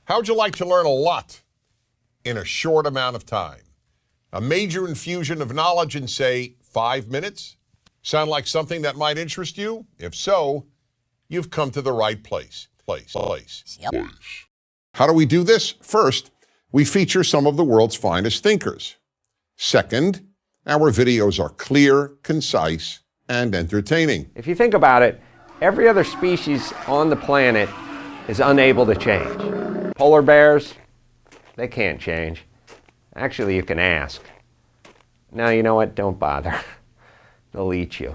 How'd you like to learn a lot in a short amount of time? A major infusion of knowledge in, say, 5 minutes? Sound like something that might interest you? If so, you've come to the right place. Yep. How do we do this? First, we feature some of the world's finest thinkers. Second, our videos are clear, concise, and entertaining. If you think about it, every other species on the planet is unable to change. Polar bears, they can't change. Actually, you can ask. Now, you know what? Don't bother. They'll eat you.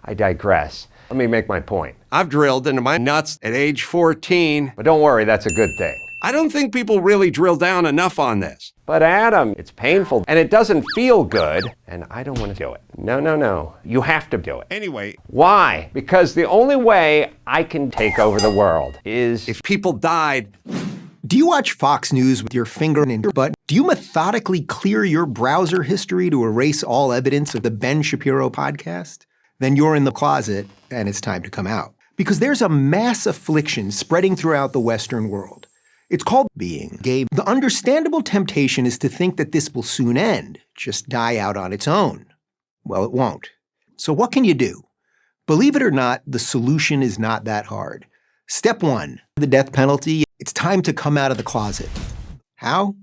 I digress. Let me make my point. I've drilled into my nuts at age 14, but don't worry, that's a good thing. I don't think people really drill down enough on this. But Adam, it's painful and it doesn't feel good, and I don't want to do it. No. You have to do it. Anyway. Why? Because the only way I can take over the world is if people died. Do you watch Fox News with your finger in your butt? Do you methodically clear your browser history to erase all evidence of the Ben Shapiro podcast? Then you're in the closet and it's time to come out. Because there's a mass affliction spreading throughout the Western world. It's called being gay. The understandable temptation is to think that this will soon end, just die out on its own. Well, it won't. So what can you do? Believe it or not, the solution is not that hard. Step 1, the death penalty. It's time to come out of the closet. How?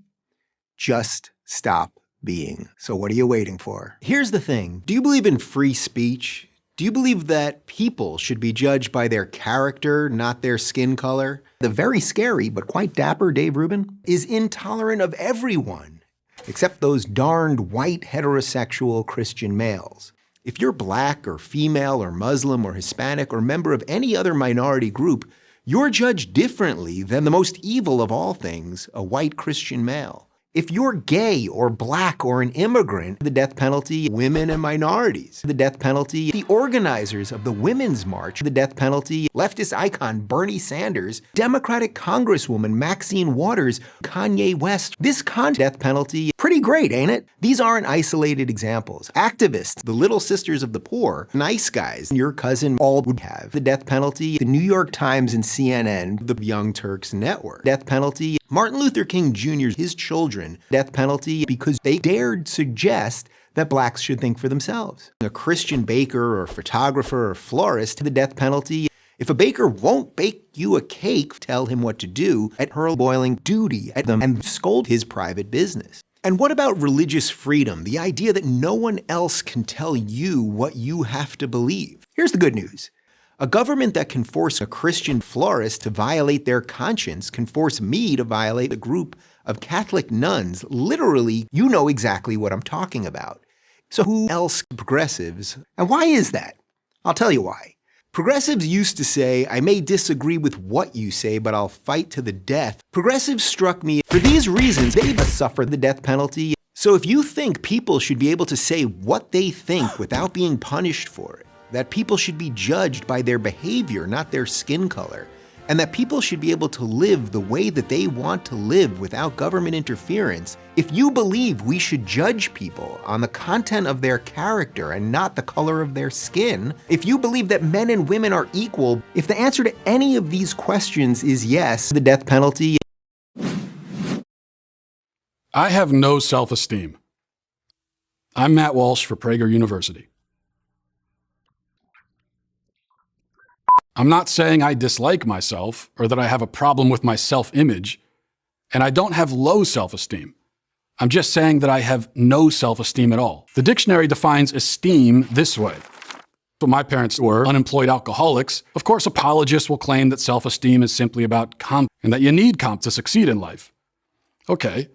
Just stop being. So what are you waiting for? Here's the thing. Do you believe in free speech? Do you believe that people should be judged by their character, not their skin color? The very scary but quite dapper Dave Rubin is intolerant of everyone, except those darned white heterosexual Christian males. If you're black or female or Muslim or Hispanic or member of any other minority group, you're judged differently than the most evil of all things, a white Christian male. If you're gay or black or an immigrant, the death penalty, women and minorities, the death penalty, the organizers of the Women's March, the death penalty, leftist icon Bernie Sanders, Democratic Congresswoman Maxine Waters, Kanye West, this death penalty, pretty great, ain't it? These aren't isolated examples. Activists, the Little Sisters of the Poor, nice guys, your cousin all would have. The death penalty, the New York Times and CNN, the Young Turks Network. Death penalty, Martin Luther King Jr., his children, death penalty because they dared suggest that blacks should think for themselves. A Christian baker or photographer or florist, the death penalty. If a baker won't bake you a cake, tell him what to do, at hurl boiling duty at them and scold his private business. And what about religious freedom, the idea that no one else can tell you what you have to believe? Here's the good news. A government that can force a Christian florist to violate their conscience can force me to violate a group of Catholic nuns. Literally, you know exactly what I'm talking about. So who else? Progressives. And why is that? I'll tell you why. Progressives used to say, I may disagree with what you say, but I'll fight to the death. Progressives struck me. For these reasons, they must suffer the death penalty. So if you think people should be able to say what they think without being punished for it, that people should be judged by their behavior, not their skin color, and that people should be able to live the way that they want to live without government interference, if you believe we should judge people on the content of their character and not the color of their skin, if you believe that men and women are equal, if the answer to any of these questions is yes, the death penalty. I have no self-esteem. I'm Matt Walsh for Prager University. I'm not saying I dislike myself or that I have a problem with my self-image, and I don't have low self-esteem. I'm just saying that I have no self-esteem at all. The dictionary defines esteem this way. What my parents were, unemployed alcoholics. Of course, apologists will claim that self-esteem is simply about comp and that you need comp to succeed in life. Okay,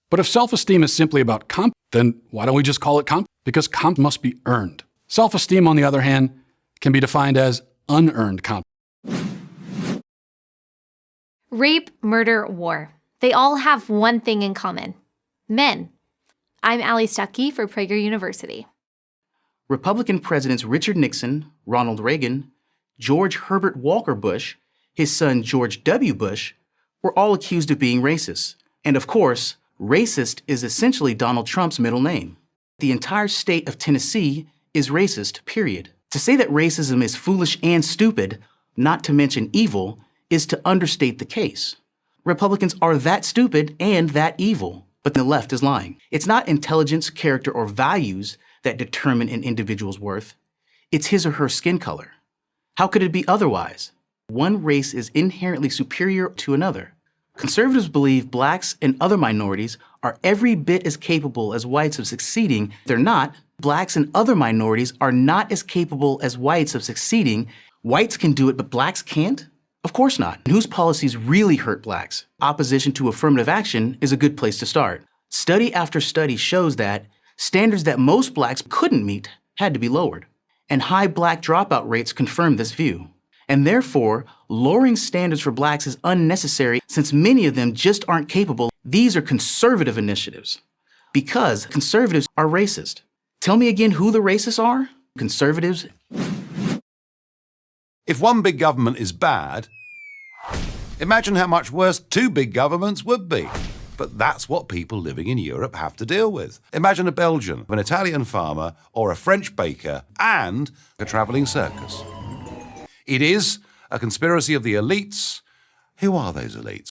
but if self-esteem is simply about comp, then why don't we just call it comp? Because comp must be earned. Self-esteem, on the other hand, can be defined as unearned comp. Rape, murder, war. They all have one thing in common. Men. I'm Allie Stuckey for Prager University. Republican Presidents Richard Nixon, Ronald Reagan, George Herbert Walker Bush, his son George W. Bush, were all accused of being racist. And of course, racist is essentially Donald Trump's middle name. The entire state of Tennessee is racist, period. To say that racism is foolish and stupid, not to mention evil, is to understate the case. Republicans are that stupid and that evil, but the left is lying. It's not intelligence, character, or values that determine an individual's worth. It's his or her skin color. How could it be otherwise? One race is inherently superior to another. Conservatives believe blacks and other minorities are every bit as capable as whites of succeeding. They're not. Blacks and other minorities are not as capable as whites of succeeding. Whites can do it, but blacks can't? Of course not. Whose policies really hurt blacks? Opposition to affirmative action is a good place to start. Study after study shows that standards that most blacks couldn't meet had to be lowered. And high black dropout rates confirm this view. And therefore, lowering standards for blacks is unnecessary since many of them just aren't capable. These are conservative initiatives. Because conservatives are racist. Tell me again who the racists are? Conservatives. If one big government is bad, imagine how much worse two big governments would be. But that's what people living in Europe have to deal with. Imagine a Belgian, an Italian farmer, or a French baker, and a travelling circus. It is a conspiracy of the elites. Who are those elites?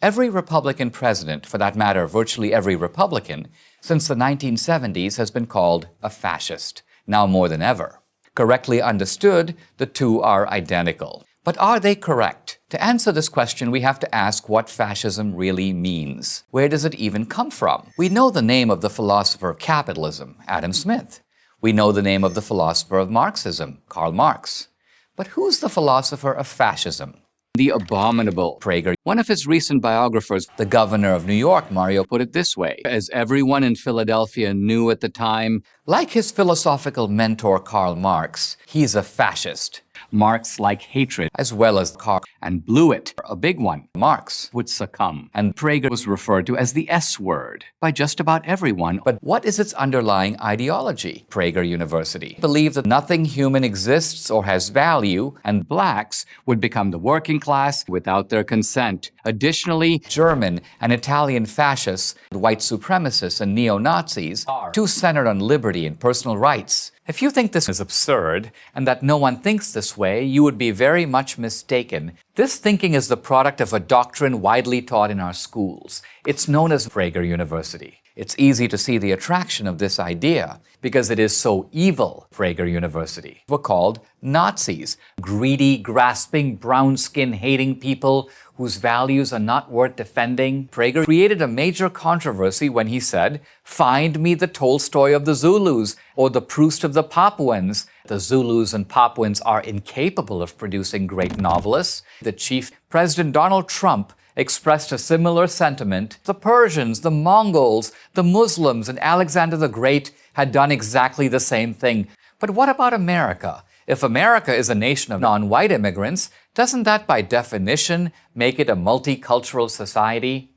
Every Republican president, for that matter, virtually every Republican, since the 1970s has been called a fascist, now more than ever. Correctly understood, the two are identical. But are they correct? To answer this question, we have to ask what fascism really means. Where does it even come from? We know the name of the philosopher of capitalism, Adam Smith. We know the name of the philosopher of Marxism, Karl Marx. But who's the philosopher of fascism? The abominable Prager. One of his recent biographers, the governor of New York, Mario, put it this way: as everyone in Philadelphia knew at the time, like his philosophical mentor Karl Marx, he's a fascist. Marx liked hatred as well as Karl, and blew it. A big one. Marx would succumb. And Prager was referred to as the S word by just about everyone. But what is its underlying ideology? Prager University believed that nothing human exists or has value, and blacks would become the working class without their consent. Additionally, German and Italian fascists, white supremacists, and neo-Nazis are too centered on liberty and personal rights. If you think this is absurd and that no one thinks this way, you would be very much mistaken. This thinking is the product of a doctrine widely taught in our schools. It's known as Prager University. It's easy to see the attraction of this idea because it is so evil. Prager University were called Nazis, greedy, grasping, brown-skin hating people whose values are not worth defending. Prager created a major controversy when he said, "Find me the Tolstoy of the Zulus or the Proust of the Papuans." The Zulus and Papuans are incapable of producing great novelists. The chief, President Donald Trump, expressed a similar sentiment. The Persians, the Mongols, the Muslims, and Alexander the Great had done exactly the same thing. But what about America? If America is a nation of non-white immigrants, doesn't that by definition make it a multicultural society?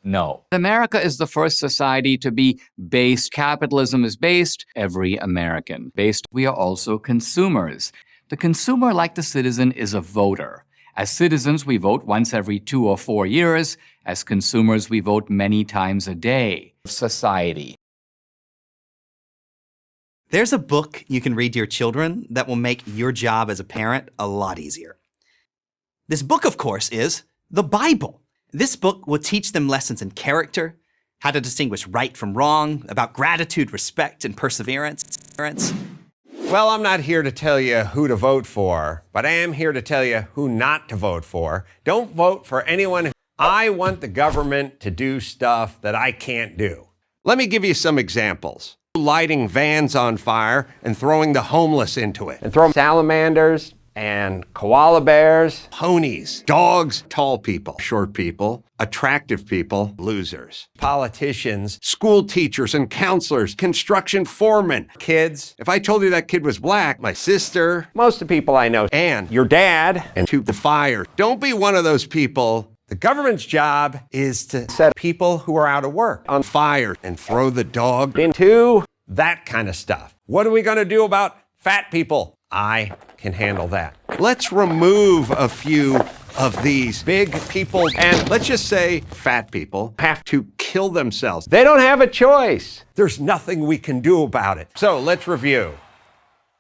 No. America is the first society to be based. Capitalism is based. Every American. Based. We are also consumers. The consumer, like the citizen, is a voter. As citizens, we vote once every 2 or 4 years. As consumers, we vote many times a day. Society. There's a book you can read to your children that will make your job as a parent a lot easier. This book, of course, is the Bible. This book will teach them lessons in character, how to distinguish right from wrong, about gratitude, respect, and perseverance. Well, I'm not here to tell you who to vote for, but I am here to tell you who not to vote for. Don't vote for anyone. I want the government to do stuff that I can't do. Let me give you some examples. Lighting vans on fire and throwing the homeless into it. And throw salamanders and koala bears, ponies, dogs, tall people, short people, attractive people, losers, politicians, school teachers and counselors, construction foremen, kids. If I told you that kid was black, my sister, most of the people I know, and your dad, and to the fire. Don't be one of those people. The government's job is to set people who are out of work on fire and throw the dog into that kind of stuff. What are we going to do about fat people? I can handle that. Let's remove a few of these big people and let's just say fat people have to kill themselves. They don't have a choice. There's nothing we can do about it. So let's review.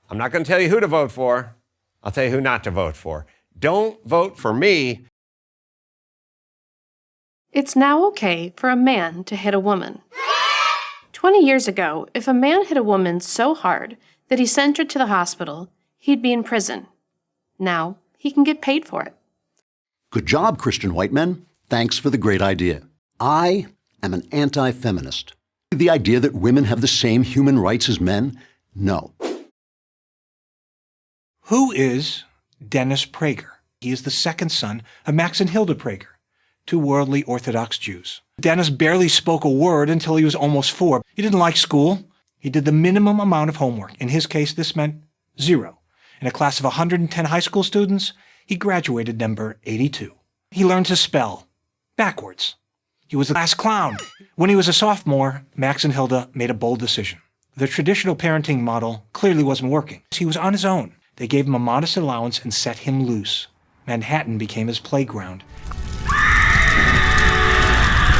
I'm not going to tell you who to vote for. I'll tell you who not to vote for. Don't vote for me. It's now okay for a man to hit a woman. 20 years ago, if a man hit a woman so hard that he sent her to the hospital, he'd be in prison. Now, he can get paid for it. Good job, Christian white men. Thanks for the great idea. I am an anti-feminist. The idea that women have the same human rights as men? No. Who is Dennis Prager? He is the second son of Max and Hilda Prager, two worldly Orthodox Jews. Dennis barely spoke a word until he was almost 4. He didn't like school. He did the minimum amount of homework. In his case, this meant 0. In a class of 110 high school students, he graduated number 82. He learned to spell backwards. He was a class clown. When he was a sophomore, Max and Hilda made a bold decision. The traditional parenting model clearly wasn't working. He was on his own. They gave him a modest allowance and set him loose. Manhattan became his playground.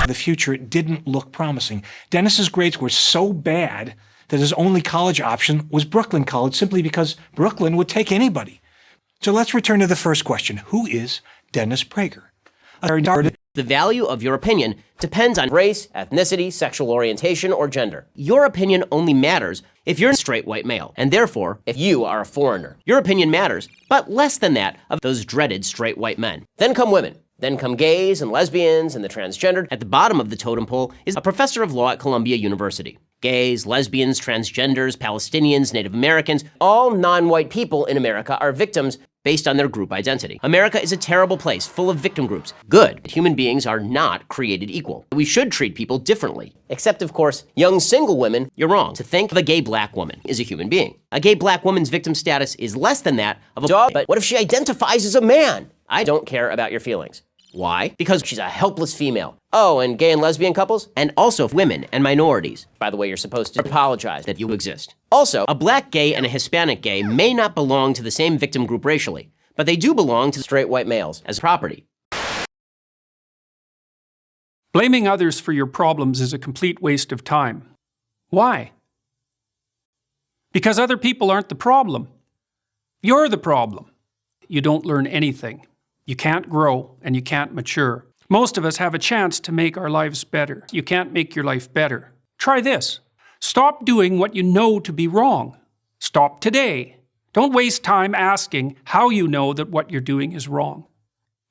The future didn't look promising. Dennis's grades were so bad that his only college option was Brooklyn College, simply because Brooklyn would take anybody. So let's return to the first question. Who is Dennis Prager? The value of your opinion depends on race, ethnicity, sexual orientation, or gender. Your opinion only matters if you're a straight white male, and therefore, if you are a foreigner. Your opinion matters, but less than that of those dreaded straight white men. Then come women. Then come gays and lesbians and the transgendered. At the bottom of the totem pole is a professor of law at Columbia University. Gays, lesbians, transgenders, Palestinians, Native Americans, all non-white people in America are victims based on their group identity. America is a terrible place, full of victim groups. Good. Human beings are not created equal. We should treat people differently. Except, of course, young single women, you're wrong. To think of a gay black woman is a human being. A gay black woman's victim status is less than that of a dog, but what if she identifies as a man? I don't care about your feelings. Why? Because she's a helpless female. Oh, and gay and lesbian couples? And also women and minorities. By the way, you're supposed to apologize that you exist. Also, a black gay and a Hispanic gay may not belong to the same victim group racially, but they do belong to straight white males as property. Blaming others for your problems is a complete waste of time. Why? Because other people aren't the problem. You're the problem. You don't learn anything. You can't grow and you can't mature. Most of us have a chance to make our lives better. You can't make your life better. Try this. Stop doing what you know to be wrong. Stop today. Don't waste time asking how you know that what you're doing is wrong.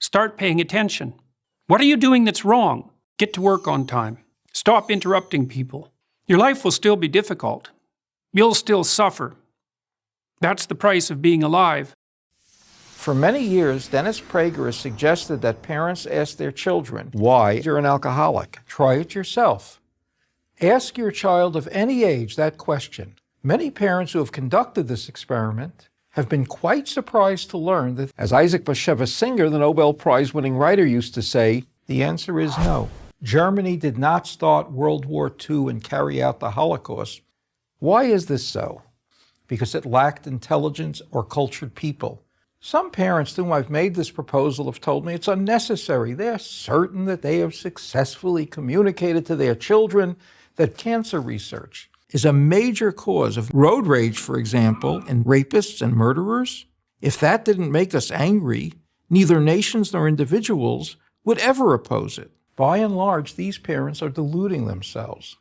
Start paying attention. What are you doing that's wrong? Get to work on time. Stop interrupting people. Your life will still be difficult. You'll still suffer. That's the price of being alive. For many years, Dennis Prager has suggested that parents ask their children, why you're an alcoholic. Try it yourself. Ask your child of any age that question. Many parents who have conducted this experiment have been quite surprised to learn that, as Isaac Bashevis Singer, the Nobel Prize-winning writer, used to say, the answer is no. Germany did not start World War II and carry out the Holocaust. Why is this so? Because it lacked intelligence or cultured people. Some parents to whom I've made this proposal have told me it's unnecessary. They're certain that they have successfully communicated to their children that cancer research is a major cause of road rage, for example, in rapists and murderers. If that didn't make us angry, neither nations nor individuals would ever oppose it. By and large, these parents are deluding themselves.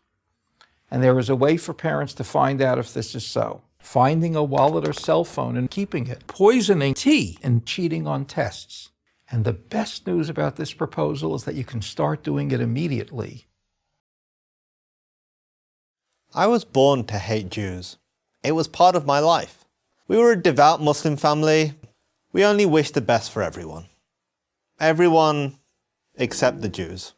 And there is a way for parents to find out if this is so. Finding a wallet or cell phone and keeping it, poisoning tea and cheating on tests. And the best news about this proposal is that you can start doing it immediately. I was born to hate Jews. It was part of my life. We were a devout Muslim family. We only wished the best for everyone. Everyone except the Jews.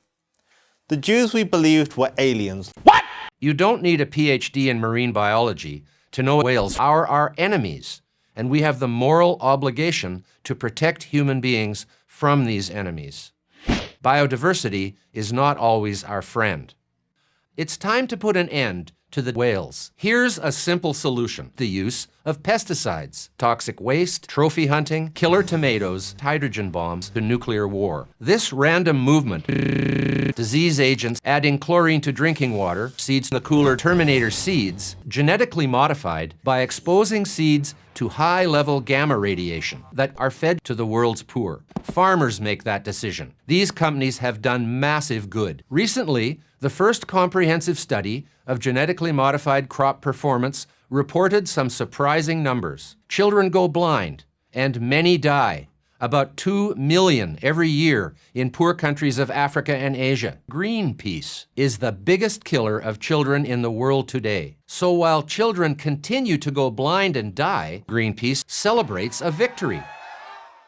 The Jews we believed were aliens. What? You don't need a PhD in marine biology to know whales are our enemies, and we have the moral obligation to protect human beings from these enemies. Biodiversity is not always our friend. It's time to put an end to the whales. Here's a simple solution: the use of pesticides, toxic waste, trophy hunting, killer tomatoes, hydrogen bombs, to nuclear war. This random movement, disease agents, adding chlorine to drinking water, seeds in the cooler, Terminator seeds, genetically modified by exposing seeds to high-level gamma radiation that are fed to the world's poor. Farmers make that decision. These companies have done massive good. Recently, the first comprehensive study of genetically modified crop performance reported some surprising numbers. Children go blind, and many die. About 2 million every year in poor countries of Africa and Asia. Greenpeace is the biggest killer of children in the world today. So while children continue to go blind and die, Greenpeace celebrates a victory.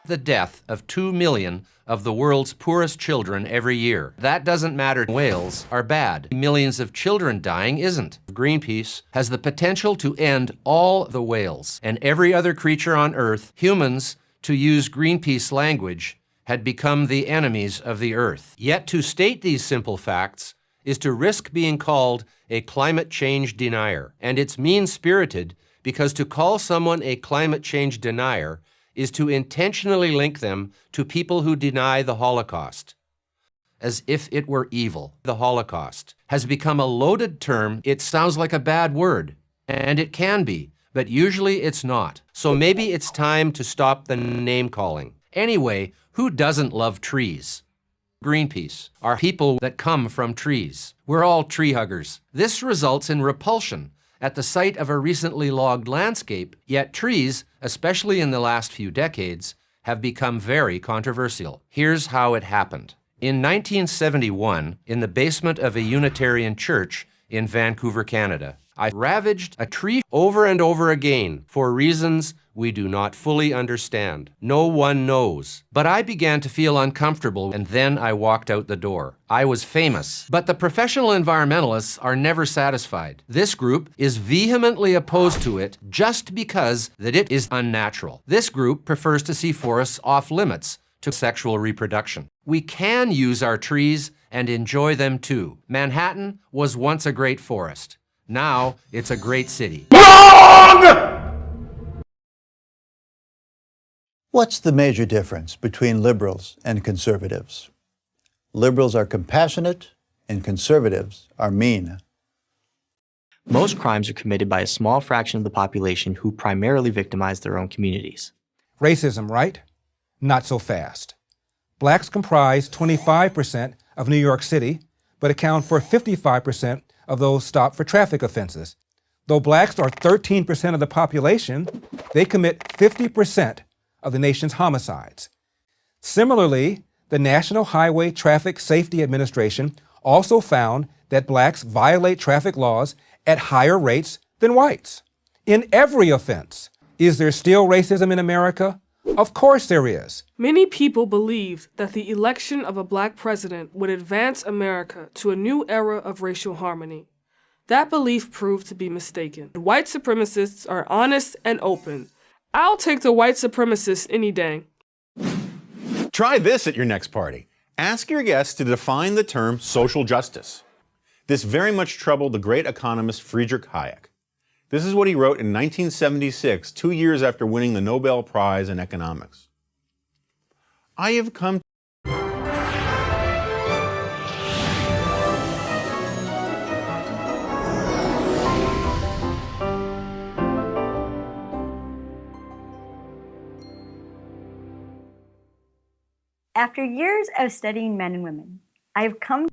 The death of 2 million of the world's poorest children every year. That doesn't matter. Whales are bad. Millions of children dying isn't. Greenpeace has the potential to end all the whales and every other creature on Earth. Humans, to use Greenpeace language, had become the enemies of the Earth. Yet to state these simple facts is to risk being called a climate change denier. And it's mean-spirited because to call someone a climate change denier is to intentionally link them to people who deny the Holocaust, as if it were evil. The Holocaust has become a loaded term. It sounds like a bad word, and it can be, but usually it's not. So maybe it's time to stop the name-calling. Anyway, who doesn't love trees? Greenpeace are people that come from trees. We're all tree huggers. This results in repulsion at the sight of a recently logged landscape, yet trees, especially in the last few decades, have become very controversial. Here's how it happened. In 1971, in the basement of a Unitarian church in Vancouver, Canada, I ravaged a tree over and over again for reasons we do not fully understand. No one knows. But I began to feel uncomfortable, and then I walked out the door. I was famous. But the professional environmentalists are never satisfied. This group is vehemently opposed to it just because that it is unnatural. This group prefers to see forests off limits to sexual reproduction. We can use our trees and enjoy them too. Manhattan was once a great forest. Now it's a great city. What's the major difference between liberals and conservatives? Liberals are compassionate and conservatives are mean. Most crimes are committed by a small fraction of the population who primarily victimize their own communities. Racism, right? Not so fast. Blacks comprise 25% of New York City, but account for 55% of those stopped for traffic offenses. Though blacks are 13% of the population, they commit 50% of the nation's homicides. Similarly, the National Highway Traffic Safety Administration also found that blacks violate traffic laws at higher rates than whites. In every offense. Is there still racism in America? Of course there is. Many people believed that the election of a black president would advance America to a new era of racial harmony. That belief proved to be mistaken. White supremacists are honest and open. I'll take the white supremacists any day. Try this at your next party. Ask your guests to define the term social justice. This very much troubled the great economist Friedrich Hayek. This is what he wrote in 1976, 2 years after winning the Nobel Prize in economics. I have come After years of studying men and women, I have come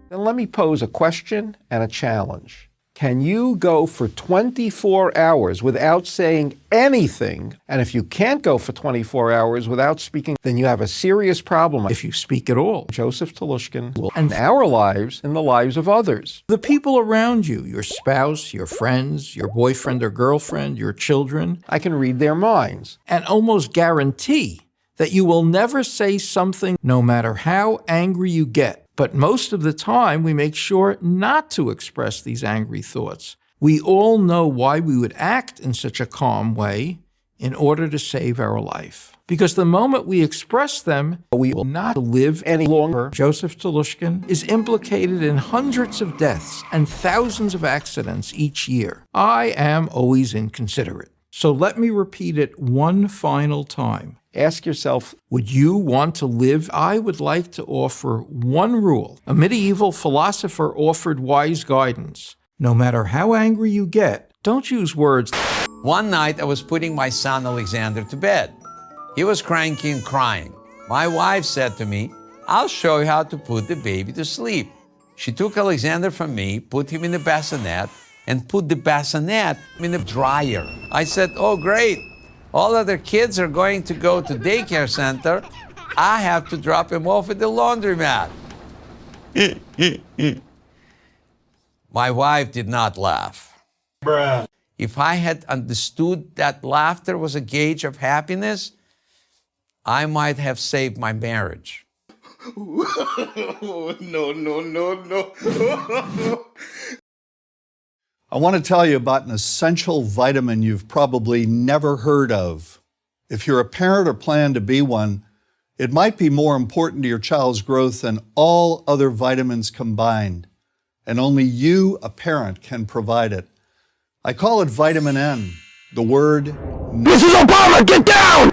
Then let me pose a question and a challenge. Can you go for 24 hours without saying anything? And if you can't go for 24 hours without speaking, then you have a serious problem if you speak at all. Joseph Telushkin will end our lives and the lives of others. The people around you, your spouse, your friends, your boyfriend or girlfriend, your children, I can read their minds and almost guarantee that you will never say something no matter how angry you get. But most of the time, we make sure not to express these angry thoughts. We all know why we would act in such a calm way in order to save our life. Because the moment we express them, we will not live any longer. Joseph Telushkin is implicated in hundreds of deaths and thousands of accidents each year. I am always inconsiderate. So let me repeat it one final time. Ask yourself, would you want to live? I would like to offer one rule. A medieval philosopher offered wise guidance. No matter how angry you get, don't use words. One night I was putting my son Alexander to bed. He was cranky and crying. My wife said to me, "I'll show you how to put the baby to sleep." She took Alexander from me, put him in the bassinet, and put the bassinet in the dryer. I said, "Oh, great. All other kids are going to go to daycare center. I have to drop him off at the laundromat." My wife did not laugh. Bruh. If I had understood that laughter was a gauge of happiness, I might have saved my marriage. No. I want to tell you about an essential vitamin you've probably never heard of. If you're a parent or plan to be one, it might be more important to your child's growth than all other vitamins combined. And only you, a parent, can provide it. I call it vitamin N, the word Mrs. Obama, get down!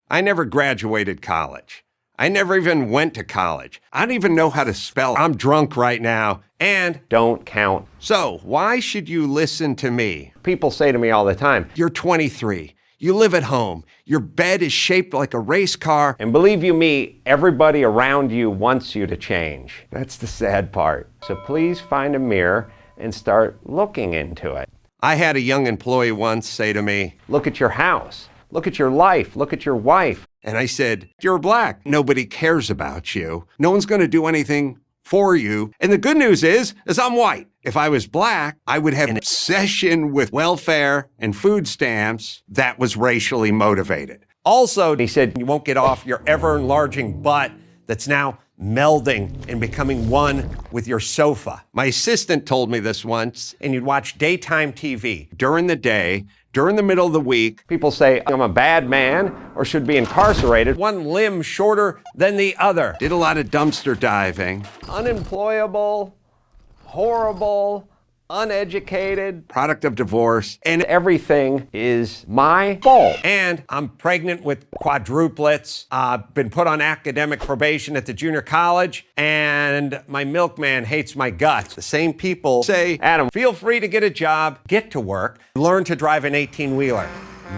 I never graduated college. I never even went to college. I don't even know how to spell. I'm drunk right now and don't count. So why should you listen to me? People say to me all the time, "You're 23. You live at home. Your bed is shaped like a race car." And believe you me, everybody around you wants you to change. That's the sad part. So please find a mirror and start looking into it. I had a young employee once say to me, "Look at your house. Look at your life. Look at your wife." And I said, "You're black. Nobody cares about you. No one's going to do anything for you. And the good news is I'm white. If I was black, I would have an obsession with welfare and food stamps that was racially motivated." Also, he said, "You won't get off your ever-enlarging butt that's now melding and becoming one with your sofa." My assistant told me this once, and you'd watch daytime TV. During the day, during the middle of the week, people say, "I'm a bad man," or should be incarcerated, one limb shorter than the other. Did a lot of dumpster diving. Unemployable, horrible, uneducated, product of divorce, and everything is my fault. And I'm pregnant with quadruplets. I've been put on academic probation at the junior college, and my milkman hates my guts. The same people say, "Adam, feel free to get a job, get to work, learn to drive an 18-wheeler.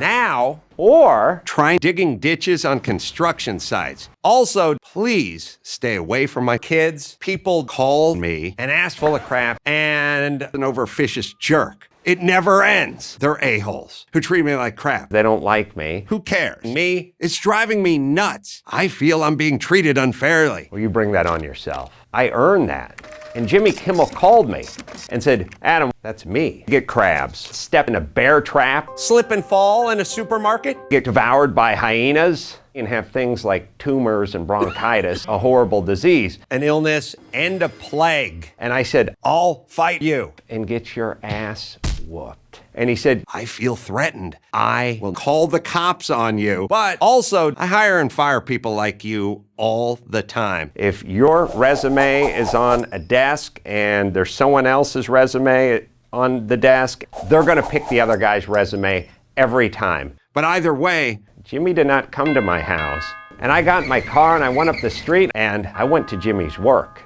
Now, or try digging ditches on construction sites. Also, please stay away from my kids. People call me an ass full of crap and an overficious jerk. It never ends. They're a-holes who treat me like crap. They don't like me. Who cares? Me? It's driving me nuts. I feel I'm being treated unfairly." Well, you bring that on yourself. I earned that. And Jimmy Kimmel called me and said, "Adam, that's me. Get crabs, step in a bear trap, slip and fall in a supermarket, get devoured by hyenas, and have things like tumors and bronchitis, a horrible disease, an illness, and a plague." And I said, "I'll fight you and get your ass whooped." And he said, "I feel threatened. I will call the cops on you. But also, I hire and fire people like you all the time. If your resume is on a desk and there's someone else's resume on the desk, they're going to pick the other guy's resume every time. But either way, Jimmy did not come to my house. And I got in my car and I went up the street and I went to Jimmy's work.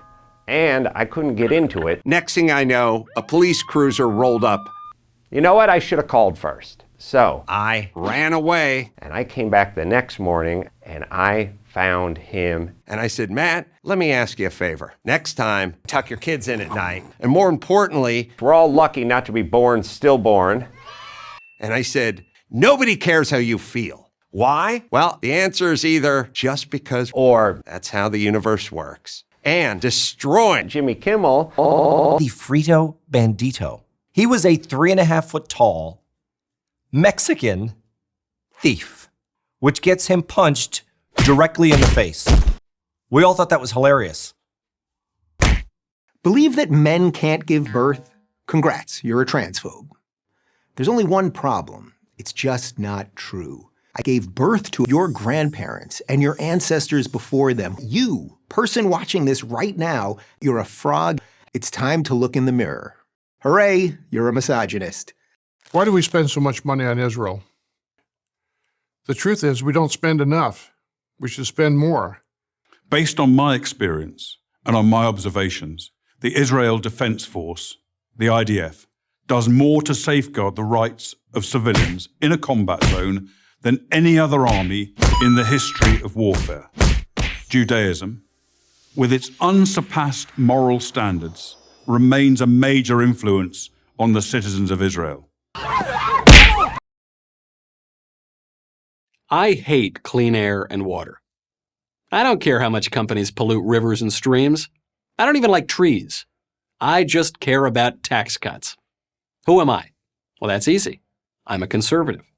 And I couldn't get into it. Next thing I know, a police cruiser rolled up. You know what? I should have called first. So I ran away and I came back the next morning and I found him. And I said, "Matt, let me ask you a favor. Next time, tuck your kids in at night. And more importantly, we're all lucky not to be born stillborn." And I said, "Nobody cares how you feel. Why? Well, the answer is either just because or that's how the universe works." And destroying Jimmy Kimmel. The Frito Bandito. He was a 3.5-foot tall Mexican thief, which gets him punched directly in the face. We all thought that was hilarious. Believe that men can't give birth? Congrats, you're a transphobe. There's only one problem. It's just not true. I gave birth to your grandparents and your ancestors before them. You, person watching this right now, you're a frog. It's time to look in the mirror. Hooray, you're a misogynist. Why do we spend so much money on Israel? The truth is, we don't spend enough. We should spend more. Based on my experience and on my observations, the Israel Defense Force, the IDF, does more to safeguard the rights of civilians in a combat zone than any other army in the history of warfare. Judaism, with its unsurpassed moral standards, remains a major influence on the citizens of Israel. I hate clean air and water. I don't care how much companies pollute rivers and streams. I don't even like trees. I just care about tax cuts. Who am I? Well, that's easy. I'm a conservative.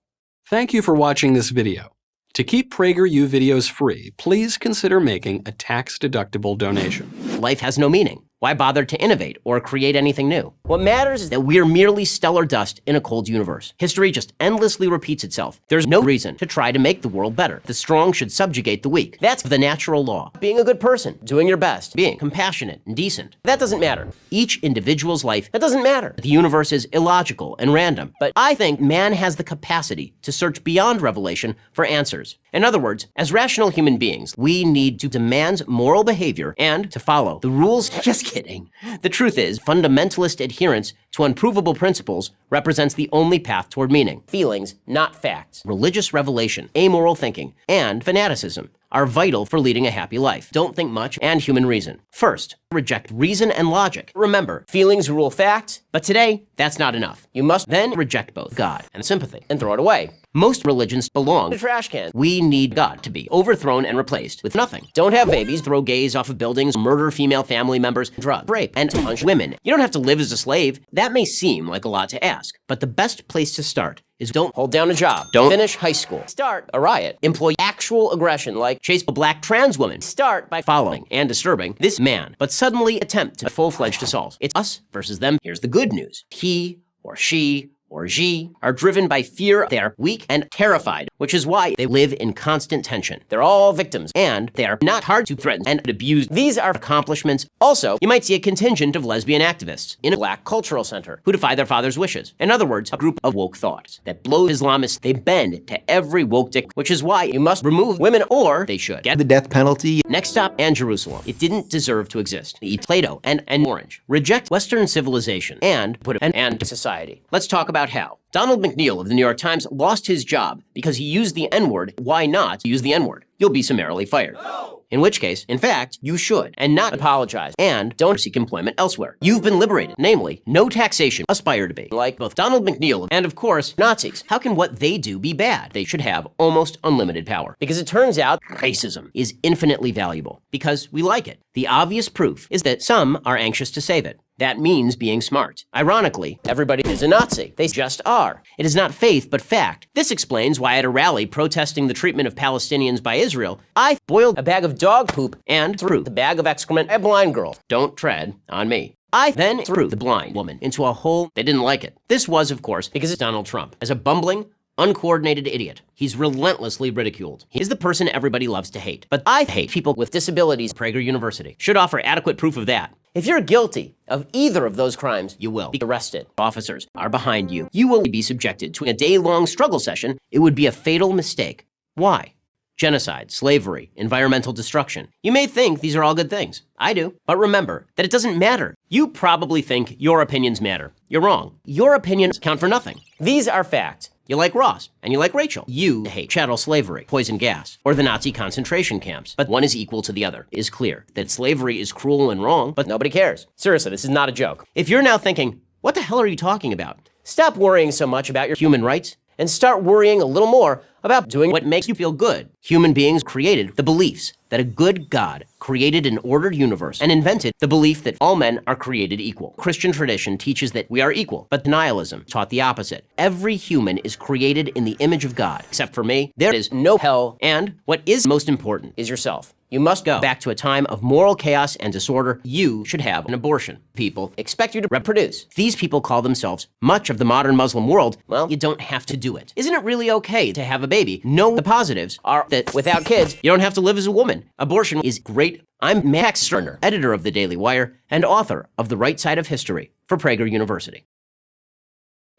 Thank you for watching this video. To keep PragerU videos free, please consider making a tax-deductible donation. Life has no meaning. Why bother to innovate or create anything new? What matters is that we're merely stellar dust in a cold universe. History just endlessly repeats itself. There's no reason to try to make the world better. The strong should subjugate the weak. That's the natural law. Being a good person, doing your best, being compassionate and decent. That doesn't matter. Each individual's life, that doesn't matter. The universe is illogical and random. But I think man has the capacity to search beyond revelation for answers. In other words, as rational human beings, we need to demand moral behavior and to follow the rules. Just kidding. The truth is, fundamentalist adherence to unprovable principles represents the only path toward meaning. Feelings, not facts. Religious revelation, amoral thinking, and fanaticism are vital for leading a happy life. Don't think much and human reason. First, reject reason and logic. Remember, feelings rule facts, but today, that's not enough. You must then reject both God and sympathy and throw it away. Most religions belong to trash cans. We need God to be overthrown and replaced with nothing. Don't have babies, throw gays off of buildings, murder female family members, drug, rape, and punch women. You don't have to live as a slave. That may seem like a lot to ask, but the best place to start is don't hold down a job. Don't finish high school. Start a riot. Employ actual aggression like chase a black trans woman. Start by following and disturbing this man, but suddenly attempt a full-fledged assault. It's us versus them. Here's the good news. He or she or she are driven by fear. They are weak and terrified, which is why they live in constant tension. They're all victims, and they are not hard to threaten and abuse. These are accomplishments. Also, you might see a contingent of lesbian activists in a black cultural center who defy their father's wishes. In other words, a group of woke thoughts that blow Islamists. They bend to every woke dick, which is why you must remove women, or they should get the death penalty. Next stop, and Jerusalem. It didn't deserve to exist. Eat Plato and orange. Reject Western civilization and put an end to society. Let's talk about how. Donald McNeil of the New York Times lost his job because he used the N-word. Why not use the N-word? You'll be summarily fired. No! In which case, in fact, you should, and not apologize, and don't seek employment elsewhere. You've been liberated, namely, no taxation, aspire to be. Like both Donald McNeil and, of course, Nazis. How can what they do be bad? They should have almost unlimited power. Because it turns out racism is infinitely valuable, because we like it. The obvious proof is that some are anxious to save it. That means being smart. Ironically, everybody is a Nazi. They just are. It is not faith, but fact. This explains why at a rally protesting the treatment of Palestinians by Israel, I boiled a bag of dog poop and threw the bag of excrement at a blind girl. Don't tread on me. I then threw the blind woman into a hole. They didn't like it. This was, of course, because it's Donald Trump. As a bumbling, uncoordinated idiot. He's relentlessly ridiculed. He's the person everybody loves to hate. But I hate people with disabilities. Prager University should offer adequate proof of that. If you're guilty of either of those crimes, you will be arrested. Officers are behind you. You will be subjected to a day-long struggle session. It would be a fatal mistake. Why? Genocide, slavery, environmental destruction. You may think these are all good things. I do. But remember that it doesn't matter. You probably think your opinions matter. You're wrong. Your opinions count for nothing. These are facts. You like Ross, and you like Rachel. You hate chattel slavery, poison gas, or the Nazi concentration camps. But one is equal to the other. It is clear that slavery is cruel and wrong, but nobody cares. Seriously, this is not a joke. If you're now thinking, what the hell are you talking about? Stop worrying so much about your human rights and start worrying a little more about doing what makes you feel good. Human beings created the beliefs that a good God created an ordered universe and invented the belief that all men are created equal. Christian tradition teaches that we are equal, but denialism taught the opposite. Every human is created in the image of God. Except for me, there is no hell, and what is most important is yourself. You must go back to a time of moral chaos and disorder. You should have an abortion. People expect you to reproduce. These people call themselves much of the modern Muslim world. Well, you don't have to do it. Isn't it really okay to have a baby? No, the positives are that without kids, you don't have to live as a woman. Abortion is great. I'm Max Sterner, editor of the Daily Wire and author of The Right Side of History for Prager University.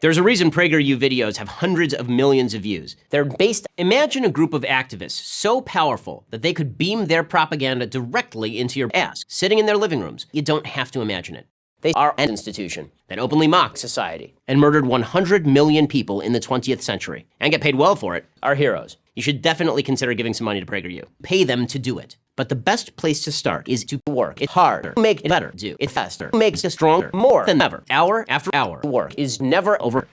There's a reason PragerU videos have hundreds of millions of views. They're based, imagine a group of activists so powerful that they could beam their propaganda directly into your ass, sitting in their living rooms. You don't have to imagine it. They are an institution that openly mocks society and murdered 100 million people in the 20th century and get paid well for it, are heroes. You should definitely consider giving some money to PragerU. Pay them to do it. But the best place to start is to work it harder, make it better, do it faster, make it stronger, more than ever. Hour after hour, work is never over.